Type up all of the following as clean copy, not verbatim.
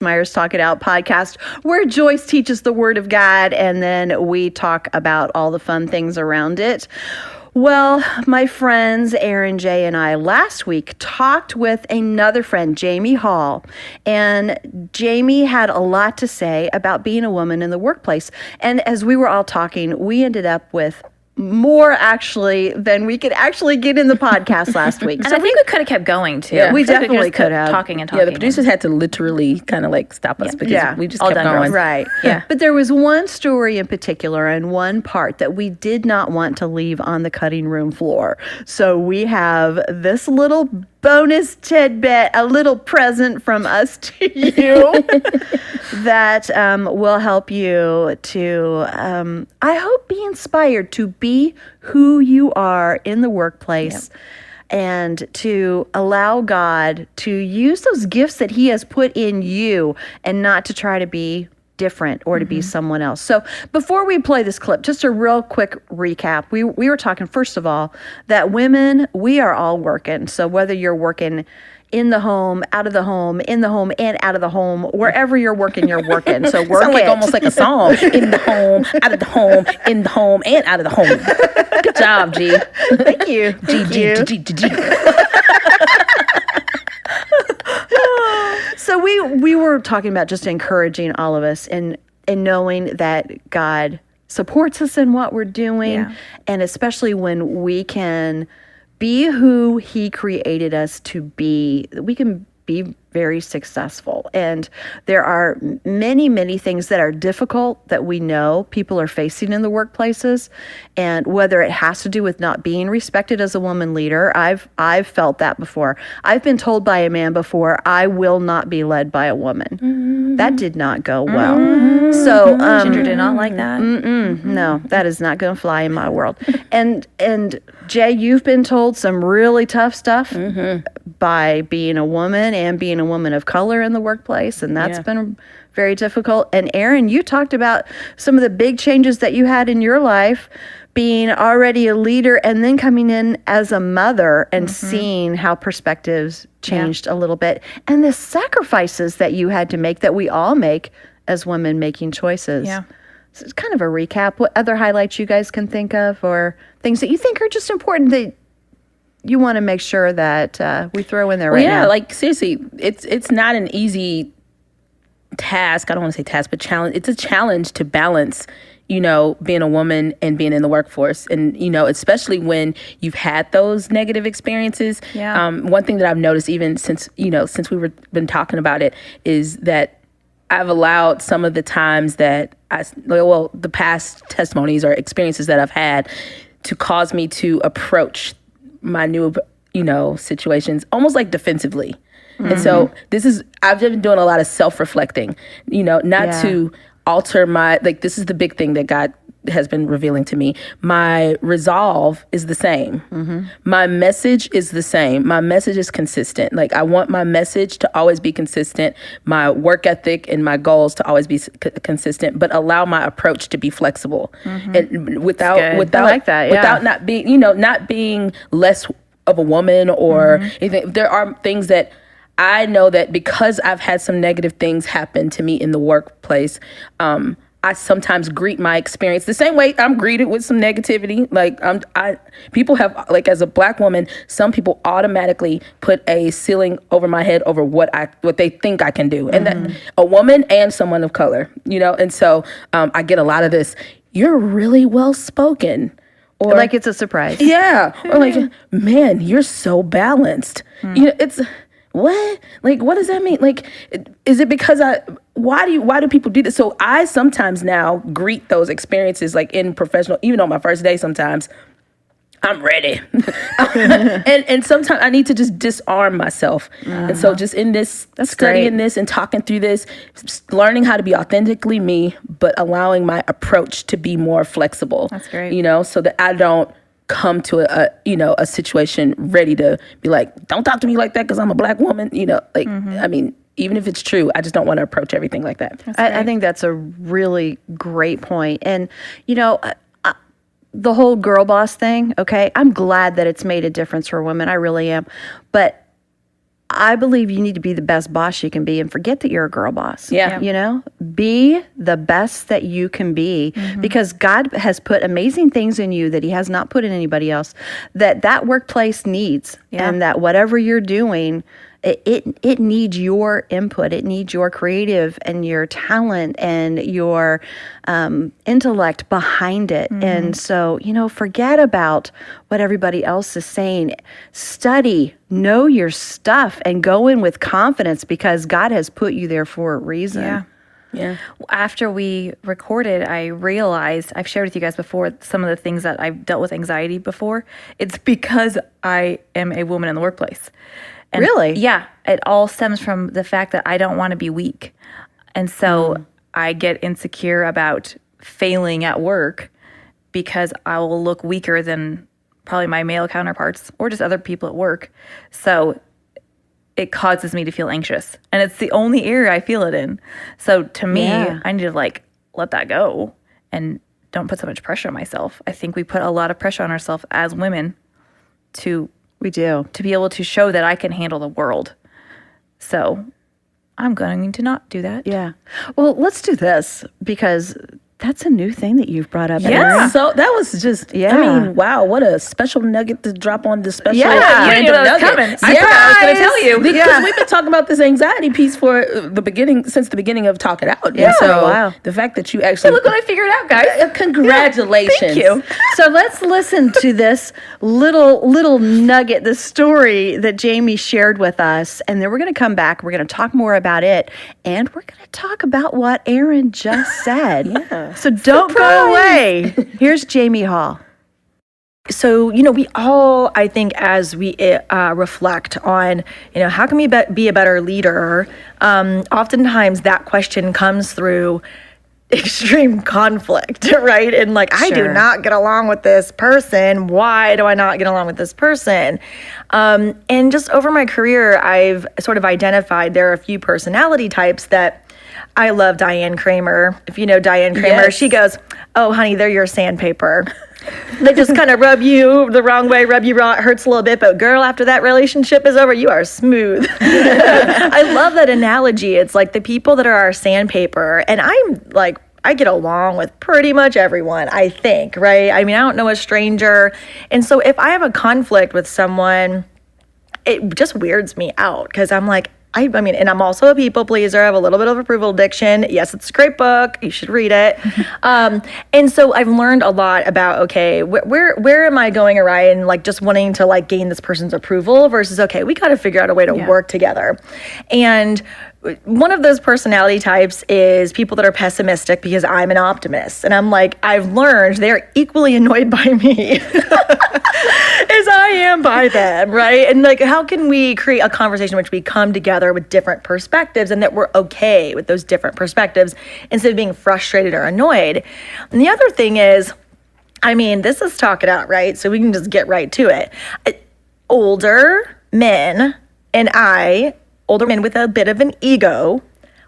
Meyer's Talk It Out podcast, where Joyce teaches the Word of God, and then we talk about all the fun things around it. Well, my friends, Aaron, Jay, and I last week talked with another friend, Jamie Hall, and Jamie had a lot to say about being a woman in the workplace. And as we were all talking, we ended up with more actually than we could actually get in the podcast last week. And so I think we could have kept going too. Yeah, we definitely could have. Talking. Yeah, the producers had to literally kind of like stop us because we just kept going. Right. Yeah. But there was one story in particular and one part that we did not want to leave on the cutting room floor. So we have this little bonus tidbit, a little present from us to you that will help you to, I hope, be inspired to be who you are in the workplace. Yep. And to allow God to use those gifts that He has put in you and not to try to be different or to be someone else. So before we play this clip, just a real quick recap. We were talking, first of all, that women, we are all working. So whether you're working in the home, out of the home, in the home, and out of the home, wherever you're working, you're working. So work Sounds like almost like a song. In the home, out of the home, in the home, and out of the home. Good job, G. Thank you. G. So we were talking about just encouraging all of us and knowing that God supports us in what we're doing, and especially when we can be who He created us to be, we can be very successful. And there are many, many things that are difficult that we know people are facing in the workplaces. And whether it has to do with not being respected as a woman leader, I've felt that before. I've been told by a man before, I will not be led by a woman. That did not go well. So Ginger did not like that. No, that is not going to fly in my world. And Jay, you've been told some really tough stuff by being a woman and being a woman of color in the workplace, and that's been very difficult. And Aaron, you talked about some of the big changes that you had in your life, being already a leader and then coming in as a mother and seeing how perspectives changed a little bit, and the sacrifices that you had to make that we all make as women making choices. Yeah. So it's kind of a recap. What other highlights you guys can think of, or things that you think are just important that you want to make sure that we throw in there right now? Yeah, like seriously, it's not an easy task. I don't want to say task, but challenge. It's a challenge to balance, being a woman and being in the workforce. And, especially when you've had those negative experiences. Yeah. One thing that I've noticed even since we've been talking about it is that I've allowed some of the times that the past testimonies or experiences that I've had to cause me to approach my new, situations almost like defensively. And so I've been doing a lot of self-reflecting, not to alter this is the big thing that God has been revealing to me. My resolve is the same. My message is the same. My message is consistent. Like, I want my message to always be consistent, my work ethic and my goals to always be consistent, but allow my approach to be flexible. And without I like that, without not being, not being less of a woman or anything. There are things that I know that because I've had some negative things happen to me in the workplace, I sometimes greet my experience the same way I'm greeted with some negativity. Like, people have, like, as a Black woman, some people automatically put a ceiling over my head over what they think I can do. And that a woman and someone of color, and so I get a lot of this, you're really well spoken. Or like it's a surprise. Yeah. Or like, man, you're so balanced. It's, what? Like, what does that mean? Like, is it because why do people do this? So I sometimes now greet those experiences like in professional, even on my first day sometimes, I'm ready. and sometimes I need to just disarm myself. And so just in this, studying this and talking through this, learning how to be authentically me, but allowing my approach to be more flexible. That's great. So that I don't come to a situation ready to be like, don't talk to me like that because I'm a Black woman. I mean, even if it's true, I just don't want to approach everything like that. I think that's a really great point. And, the whole girl boss thing, okay, I'm glad that it's made a difference for women. I really am. But I believe you need to be the best boss you can be and forget that you're a girl boss. Yeah. You know, be the best that you can be because God has put amazing things in you that he has not put in anybody else that workplace needs and that whatever you're doing, it needs your input. It needs your creative and your talent and your intellect behind it. And so, you know, forget about what everybody else is saying. Study, know your stuff, and go in with confidence because God has put you there for a reason. Yeah. After we recorded, I realized, I've shared with you guys before, some of the things that I've dealt with anxiety before. It's because I am a woman in the workplace. And Really? Yeah. It all stems from the fact that I don't want to be weak. And so I get insecure about failing at work because I will look weaker than probably my male counterparts or just other people at work. So it causes me to feel anxious. And it's the only area I feel it in. So to me, I need to let that go and don't put so much pressure on myself. I think we put a lot of pressure on ourselves as women We do. to be able to show that I can handle the world. So I'm going to not do that. Yeah. Well, let's do this because that's a new thing that you've brought up. Yeah. Erin. So that was just, I mean, wow, what a special nugget to drop on the special. Yeah. You didn't know that was coming. I forgot I was going to tell you. Because we've been talking about this anxiety piece for since the beginning of Talk It Out. Yeah. And so Wow. the fact that you actually Look what I figured out, guys. congratulations. Thank you. So let's listen to this little nugget, the story that Jamie shared with us, and then we're going to come back. We're going to talk more about it, and we're going to talk about what Erin just said. So don't go away. Here's Jamie Hall. So, you know, we all, I think, as we reflect on, you know, how can we be a better leader? Oftentimes that question comes through extreme conflict, right? And I do not get along with this person. Why do I not get along with this person? And just over my career, I've sort of identified there are a few personality types that I love. Diane Kramer. If you know Diane Kramer, she goes, "Oh, honey, they're your sandpaper." They just kind of rub you the wrong way, rub you raw. It hurts a little bit, but girl, after that relationship is over, you are smooth. I love that analogy. It's like the people that are our sandpaper, and I get along with pretty much everyone, I think, right? I mean, I don't know a stranger. And so if I have a conflict with someone, it just weirds me out because I'm like, I mean, and I'm also a people pleaser. I have a little bit of approval addiction. Yes, it's a great book. You should read it. And so I've learned a lot about, okay, where am I going awry and just wanting to gain this person's approval versus, okay, we got to figure out a way to work together. And one of those personality types is people that are pessimistic because I'm an optimist. And I'm like, I've learned they're equally annoyed by me as I am by them, right? And how can we create a conversation in which we come together with different perspectives and that we're okay with those different perspectives instead of being frustrated or annoyed? And the other thing is, I mean, this is Talk It Out, right? So we can just get right to it. Older men older men with a bit of an ego,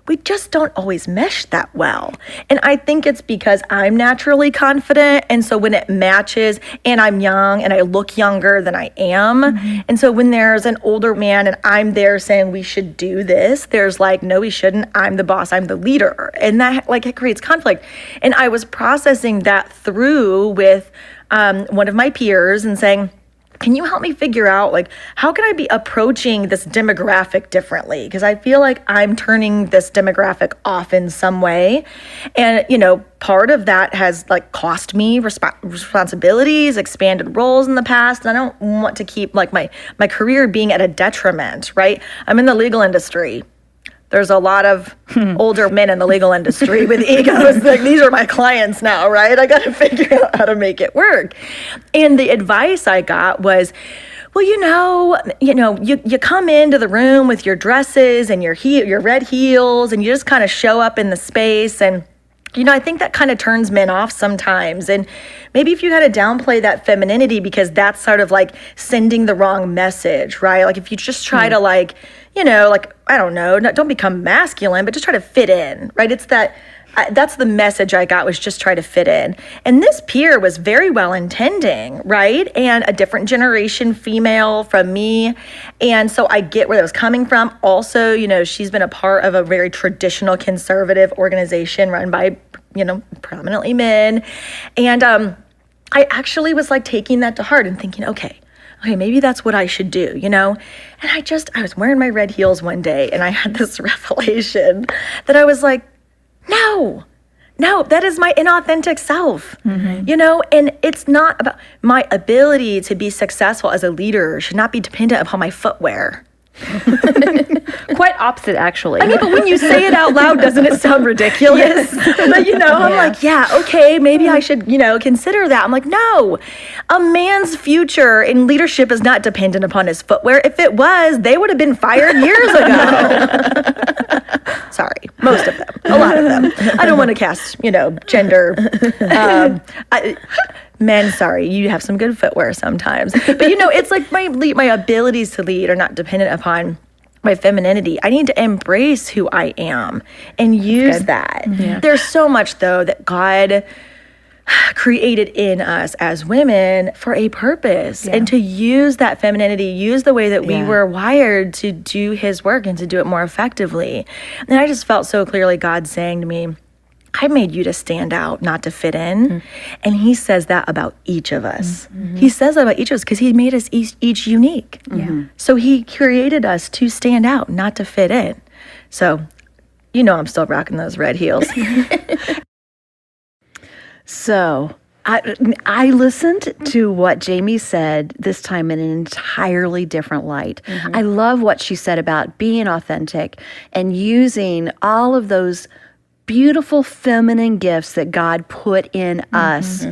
we just don't always mesh that well. And I think it's because I'm naturally confident. And so when it matches and I'm young and I look younger than I am. And so when there's an older man and I'm there saying we should do this, there's no, we shouldn't. I'm the boss. I'm the leader. And that it creates conflict. And I was processing that through with one of my peers and saying, can you help me figure out how can I be approaching this demographic differently? Because I feel like I'm turning this demographic off in some way. And, part of that has cost me responsibilities, expanded roles in the past. And I don't want to keep my career being at a detriment, right? I'm in the legal industry. There's a lot of older men in the legal industry with egos. These are my clients now, right? I got to figure out how to make it work. And the advice I got was, well, you come into the room with your dresses and your red heels, and you just kind of show up in the space. And I think that kind of turns men off sometimes. And maybe if you had to downplay that femininity, because that's sort of sending the wrong message, right? If you just try to I don't know, don't become masculine, but just try to fit in, right? It's that that's the message I got, was just try to fit in. And this peer was very well intending, right? And a different generation female from me. And so I get where that was coming from. Also, she's been a part of a very traditional conservative organization run by, prominently men. And I actually was like taking that to heart and thinking, okay, maybe that's what I should do, And I was wearing my red heels one day and I had this revelation that I was like, no, that is my inauthentic self, and it's not about my ability to be successful as a leader should not be dependent upon my footwear. Quite opposite, actually. I mean, but when you say it out loud, doesn't it sound ridiculous? But, I'm like, yeah, okay, maybe I should, consider that. I'm like, no, a man's future in leadership is not dependent upon his footwear. If it was, they would have been fired years ago. Sorry, most of them, a lot of them. I don't want to cast, gender. Men, sorry, you have some good footwear sometimes. But, it's like my abilities to lead are not dependent upon my femininity. I need to embrace who I am and use that. Yeah. There's so much, though, that God created in us as women for a purpose, and to use that femininity, use the way that we were wired to do his work and to do it more effectively. And I just felt so clearly God saying to me, I made you to stand out, not to fit in. Mm-hmm. And he says that about each of us. Mm-hmm. He says that about each of us because he made us each unique. Mm-hmm. So he created us to stand out, not to fit in. So, I'm still rocking those red heels. So I listened to what Jamie said this time in an entirely different light. Mm-hmm. I love what she said about being authentic and using all of those beautiful feminine gifts that God put in us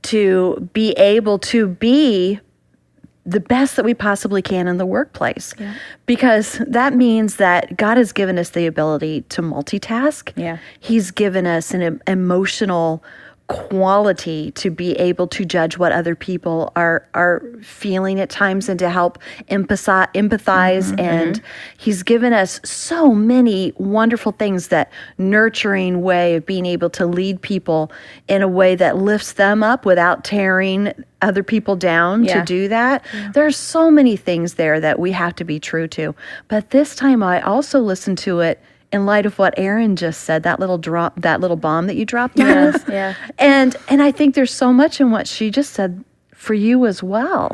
to be able to be the best that we possibly can in the workplace. Yeah. Because that means that God has given us the ability to multitask. Yeah. He's given us an emotional quality to be able to judge what other people are feeling at times and to help empathize. And he's given us so many wonderful things, that nurturing way of being able to lead people in a way that lifts them up without tearing other people down to do that. Yeah. There's so many things there that we have to be true to. But this time I also listened to it in light of what Erin just said, that little bomb that you dropped on us. Yeah. And I think there's so much in what she just said for you as well,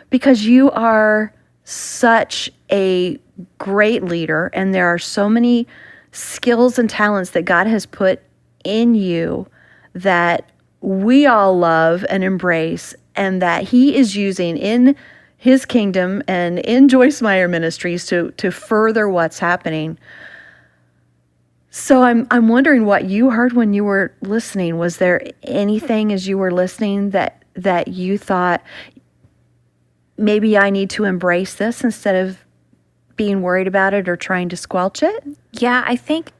because you are such a great leader, and there are so many skills and talents that God has put in you that we all love and embrace, and that he is using in his kingdom and in Joyce Meyer Ministries to further what's happening. So I'm wondering what you heard when you were listening. Was there anything as you were listening that you thought, maybe I need to embrace this instead of being worried about it or trying to squelch it? Yeah, I think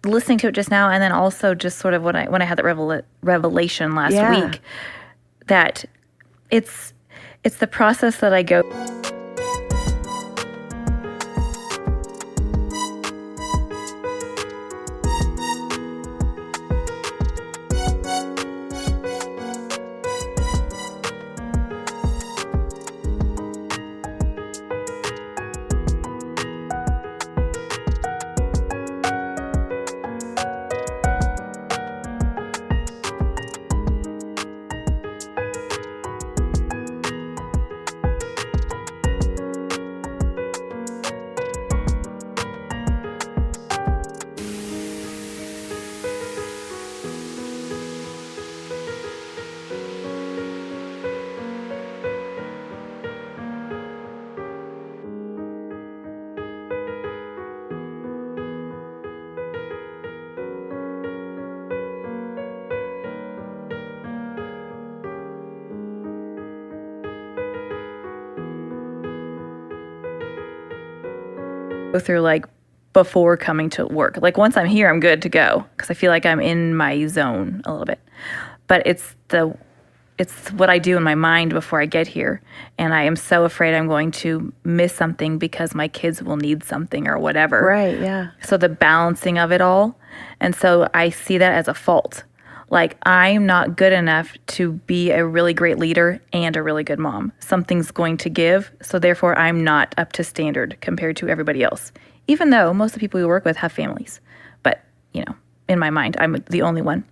listening to it just now, and then also just sort of when I had that revelation last week, that it's the process that I go through like before coming to work. Like once I'm here, I'm good to go because I feel like I'm in my zone a little bit. But it's the it's what I do in my mind before I get here. And I am so afraid I'm going to miss something because my kids will need something or whatever. Right, yeah. So the balancing of it all. And so I see that as a fault. Like, I'm not good enough to be a really great leader and a really good mom. Something's going to give. So therefore, I'm not up to standard compared to everybody else. Even though most of the people we work with have families. But, in my mind, I'm the only one.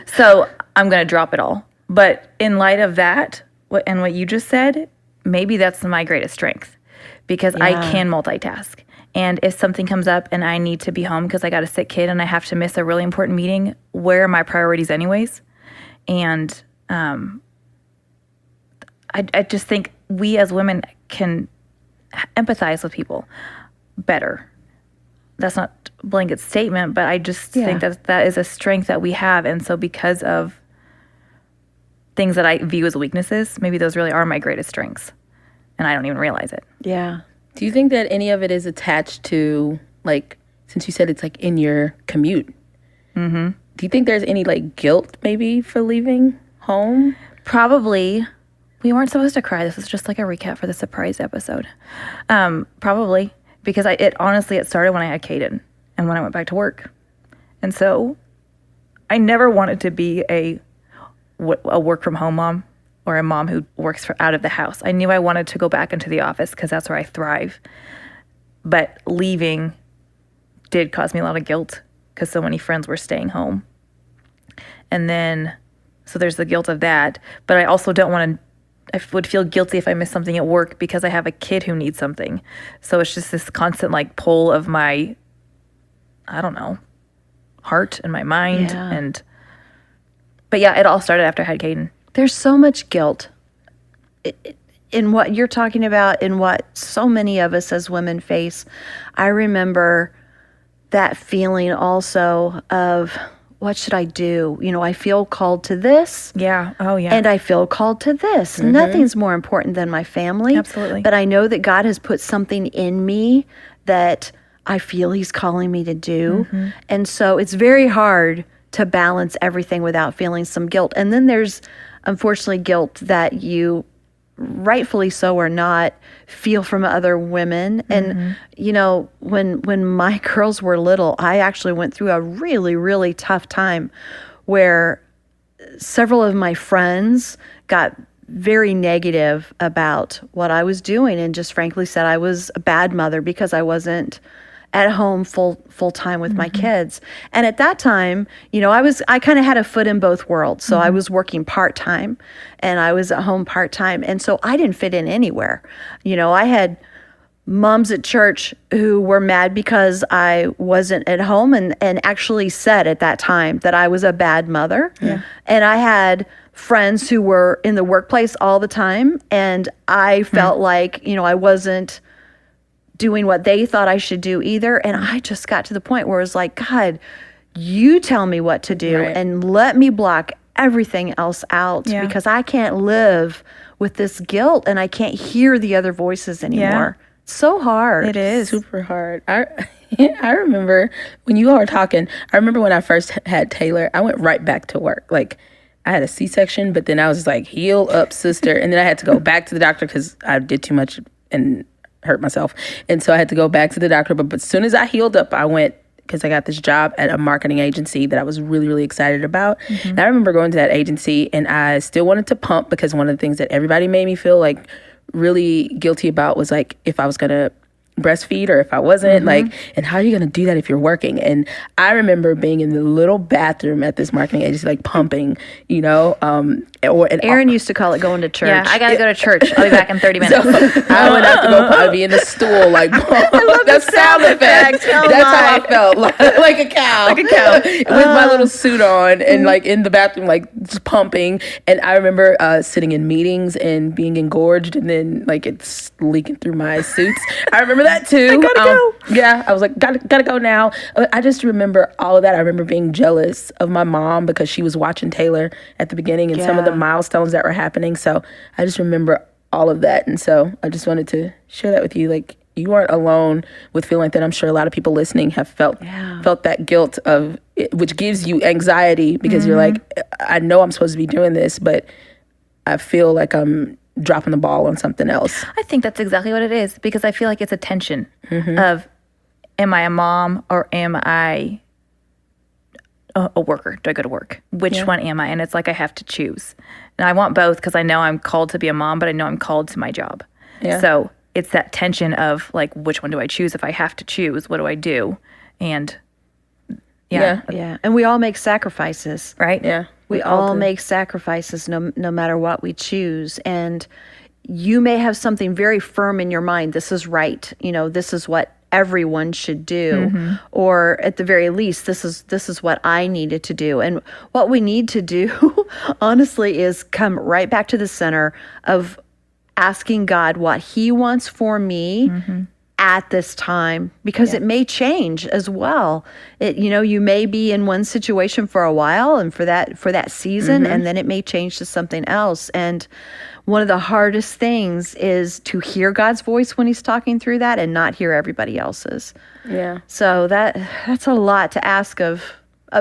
So I'm going to drop it all. But in light of that, what you just said, maybe that's my greatest strength because I can multitask. And if something comes up and I need to be home because I got a sick kid and I have to miss a really important meeting, where are my priorities anyways? And I just think we as women can empathize with people better. That's not a blanket statement, but I just think that is a strength that we have. And so because of things that I view as weaknesses, maybe those really are my greatest strengths. And I don't even realize it. Yeah. Do you think that any of it is attached to, like, since you said it's like in your commute? Mm-hmm. Do you think there's any like guilt maybe for leaving home? Probably. We weren't supposed to cry. This was just like a recap for the surprise episode. Probably. Because it started when I had Caden and when I went back to work. And so I never wanted to be a work from home mom or a mom who works out of the house. I knew I wanted to go back into the office because that's where I thrive. But leaving did cause me a lot of guilt because so many friends were staying home. And then, so there's the guilt of that. But I also don't want to, I would feel guilty if I missed something at work because I have a kid who needs something. So it's just this constant like pull of my, I don't know, heart and my mind. Yeah. But yeah, it all started after I had Caden. There's so much guilt in what you're talking about, in what so many of us as women face. I remember that feeling also of, what should I do? I feel called to this. Yeah. Oh, yeah. And I feel called to this. Mm-hmm. Nothing's more important than my family. Absolutely. But I know that God has put something in me that I feel He's calling me to do. Mm-hmm. And so it's very hard to balance everything without feeling some guilt. And then there's, unfortunately, guilt that you, rightfully so or not, feel from other women. And, when my girls were little, I actually went through a really, really tough time where several of my friends got very negative about what I was doing and just frankly said I was a bad mother because I wasn't at home full time with my kids. And at that time, I kind of had a foot in both worlds. So I was working part-time and I was at home part-time. And so I didn't fit in anywhere. I had moms at church who were mad because I wasn't at home and actually said at that time that I was a bad mother. Yeah. And I had friends who were in the workplace all the time. And I felt like, I wasn't doing what they thought I should do either. And I just got to the point where it was like, God, you tell me what to do and let me block everything else out because I can't live with this guilt and I can't hear the other voices anymore. It's so hard. It is. Super hard. I remember when you all were talking, I remember when I first had Taylor, I went right back to work. Like, I had a C-section, but then I was like, heal up, sister. And then I had to go back to the doctor because I did too much and hurt myself. And so I had to go back to the doctor. But as soon as I healed up, I went, because I got this job at a marketing agency that I was really, really excited about. Mm-hmm. And I remember going to that agency and I still wanted to pump because one of the things that everybody made me feel like really guilty about was like if I was going to breastfeed or if I wasn't, like, and how are you going to do that if you're working? And I remember being in the little bathroom at this marketing agency, like pumping, Aaron used to call it going to church. Yeah, I got to go to church. I'll be back in 30 minutes. So I would have to go probably be in the stool, like, the sound effect. Oh, that's how I felt, like a cow. Like a cow. With my little suit on and like in the bathroom, like just pumping. And I remember sitting in meetings and being engorged and then like it's leaking through my suits. I remember that too. I gotta go. Yeah, I was like, gotta go now. I just remember all of that. I remember being jealous of my mom because she was watching Taylor at the beginning and some of the milestones that were happening. So I just remember all of that. And so I just wanted to share that with you. Like, you weren't alone with feeling like that. I'm sure a lot of people listening have felt that guilt of it, which gives you anxiety because you're like, I know I'm supposed to be doing this, but I feel like I'm dropping the ball on something else. I think that's exactly what it is, because I feel like it's a tension of, am I a mom or am I a worker? Do I go to work? Which one am I? And it's like I have to choose. And I want both because I know I'm called to be a mom, but I know I'm called to my job. Yeah. So it's that tension of like, which one do I choose? If I have to choose, what do I do? And yeah. And we all make sacrifices. Right? Yeah. We all make sacrifices no matter what we choose. And you may have something very firm in your mind. This is right. This is what everyone should do. Or at the very least, this is what I needed to do. And what we need to do, honestly, is come right back to the center of asking God what he wants for me at this time, because it may change as well. You may be in one situation for a while and for that season, and then it may change to something else. And one of the hardest things is to hear God's voice when he's talking through that and not hear everybody else's. Yeah. So that's a lot to ask of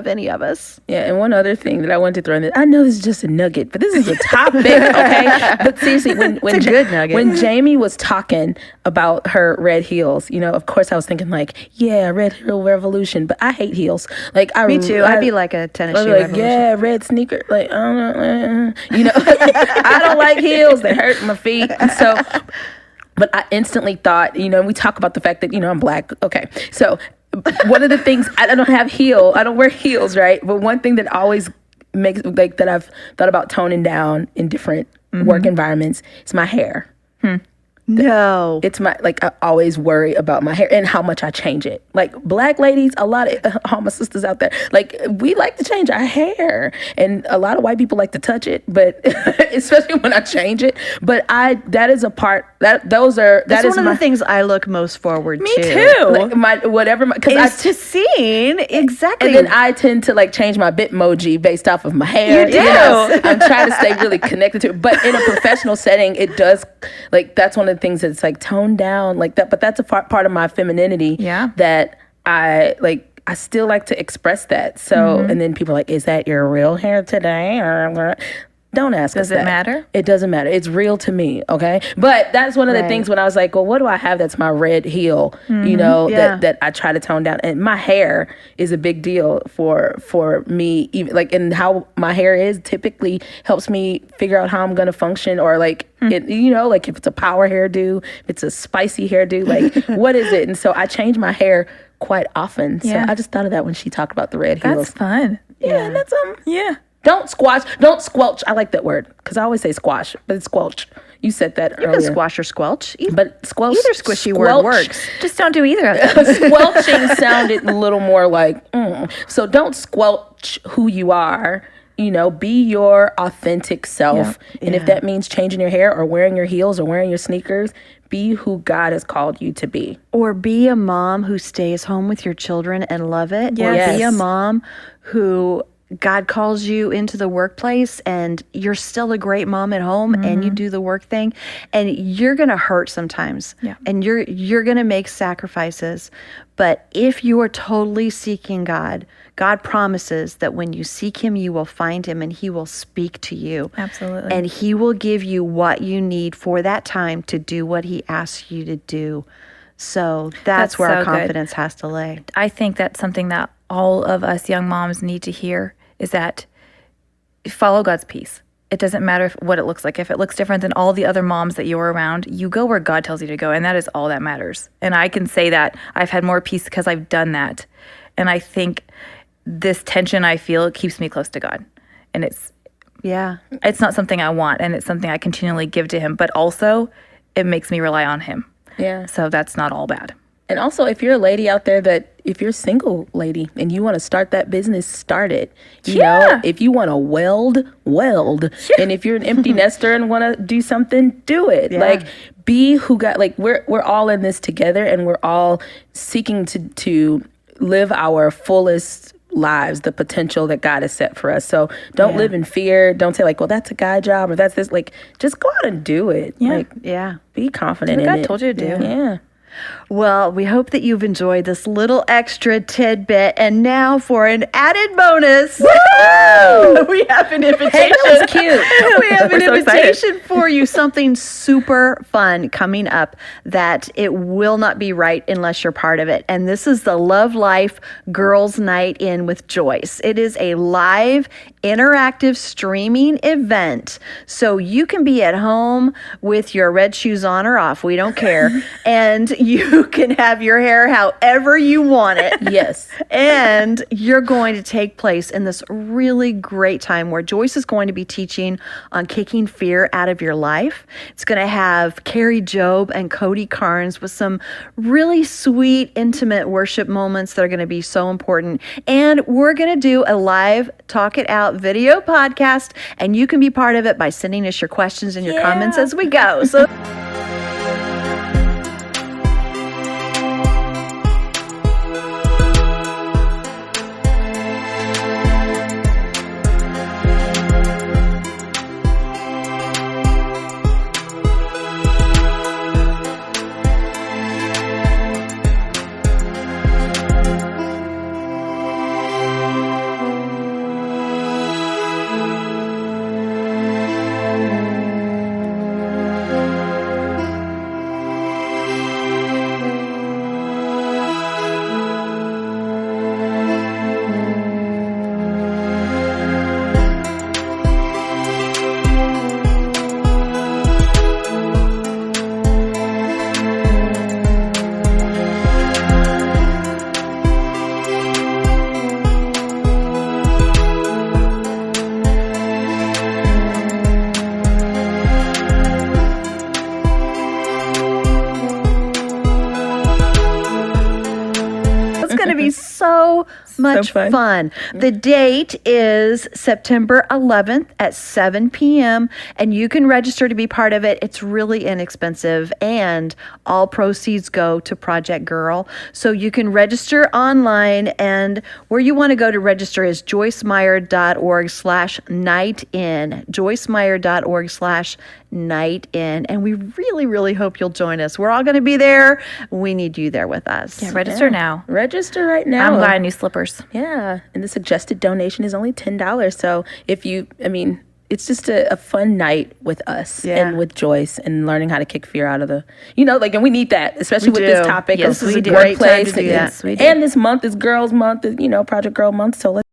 any of us. Yeah, and one other thing that I wanted to throw in there, I know this is just a nugget, but this is a topic, okay? But seriously, when it's a good nugget. When Jamie was talking about her red heels, of course I was thinking like, yeah, red heel revolution, but I hate heels. Like Me too. I'd be like a tennis shoe like, revolution. yeah, red sneaker. Like, I don't know, I don't like heels. They hurt my feet. So, but I instantly thought, we talk about the fact that, I'm black. Okay, so one of the things, I don't wear heels, right? But one thing that always makes, like, that I've thought about toning down in different work environments is my hair. No. It's I always worry about my hair and how much I change it. Like, black ladies, a lot of all my sisters out there, like, we like to change our hair. And a lot of white people like to touch it, but especially when I change it. But that is a part, that's one of the things I look most forward to. Me too. Like, is to seeing exactly. And then I tend to like change my Bitmoji based off of my hair. You do. I'm trying to stay really connected to it. But in a professional setting, it does, like, that's one of the things that's like toned down like that. But that's a part of my femininity that I still like to express that. So, and then people are like, is that your real hair today? Or don't ask us that. Does it matter? It doesn't matter. It's real to me, okay? But that's one of the things when I was like, well, what do I have that's my red heel, that I try to tone down. And my hair is a big deal for me, even like, and how my hair is typically helps me figure out how I'm going to function, or like, like if it's a power hairdo, if it's a spicy hairdo, like what is it? And so I change my hair quite often. So I just thought of that when she talked about the red heels. That's fun. Yeah, and that's Yeah. Don't squelch. I like that word because I always say squash, but it's squelch. You said that earlier. You can squash or squelch. But squelch. Either squishy word works. Just don't do either of them. Squelching sounded a little more like, So don't squelch who you are. Be your authentic self. And if that means changing your hair or wearing your heels or wearing your sneakers, be who God has called you to be. Or be a mom who stays home with your children and love it. Yes. Or be a mom who God calls you into the workplace and you're still a great mom at home and you do the work thing, and you're going to hurt sometimes and you're going to make sacrifices. But if you are totally seeking God, God promises that when you seek him, you will find him and he will speak to you. Absolutely. And he will give you what you need for that time to do what he asks you to do. So that's where so our good. confidence has to lay. I think that's something that all of us young moms need to hear, is that follow God's peace. It doesn't matter what it looks like. If it looks different than all the other moms that you're around, you go where God tells you to go, and that is all that matters. And I can say that I've had more peace because I've done that. And I think this tension I feel keeps me close to God. And it's not something I want, and it's something I continually give to him, but also it makes me rely on him. Yeah. So that's not all bad. And also, if you're a lady out there if you're a single lady and you want to start that business, start it. You know, if you want to weld. Yeah. And if you're an empty nester and want to do something, do it. Yeah. Like, be who God, like, we're all in this together, and we're all seeking to live our fullest lives, the potential that God has set for us. So don't live in fear. Don't say like, well, that's a guy job or that's this. Like, just go out and do it. Yeah. Like, be confident in God it. told you to do. Yeah. Well, we hope that you've enjoyed this little extra tidbit. And now for an added bonus, we have an invitation. Hey, that was cute. We have an We're so invitation for you, something super fun coming up that it will not be right unless you're part of it. And this is the Love Life Girls Night In with Joyce. It is a live, interactive streaming event. So you can be at home with your red shoes on or off. We don't care. And you can have your hair however you want it. Yes. And you're going to take place in this really great time where Joyce is going to be teaching on kicking fear out of your life. It's going to have Carrie Job and Cody Carnes with some really sweet, intimate worship moments that are going to be so important. And we're going to do a live Talk It Out video podcast, and you can be part of it by sending us your questions and your comments as we go. So be so much fun. The date is September 11th at 7 p.m. and you can register to be part of it. It's really inexpensive and all proceeds go to Project Girl. So you can register online, and where you want to go to register is joycemeyer.org/nightin. joycemeyer.org/nightin. And we really, really hope you'll join us. We're all going to be there. We need you there with us. Yeah, register now. Register right now. I'm buying new slippers. Yeah. And the suggested donation is only $10. So it's just a fun night with us and with Joyce and learning how to kick fear out of the, and we need that, especially with this topic Yes, of we do. workplace. Great time to do that. And this month is Girls Month, Project Girl Month. So let's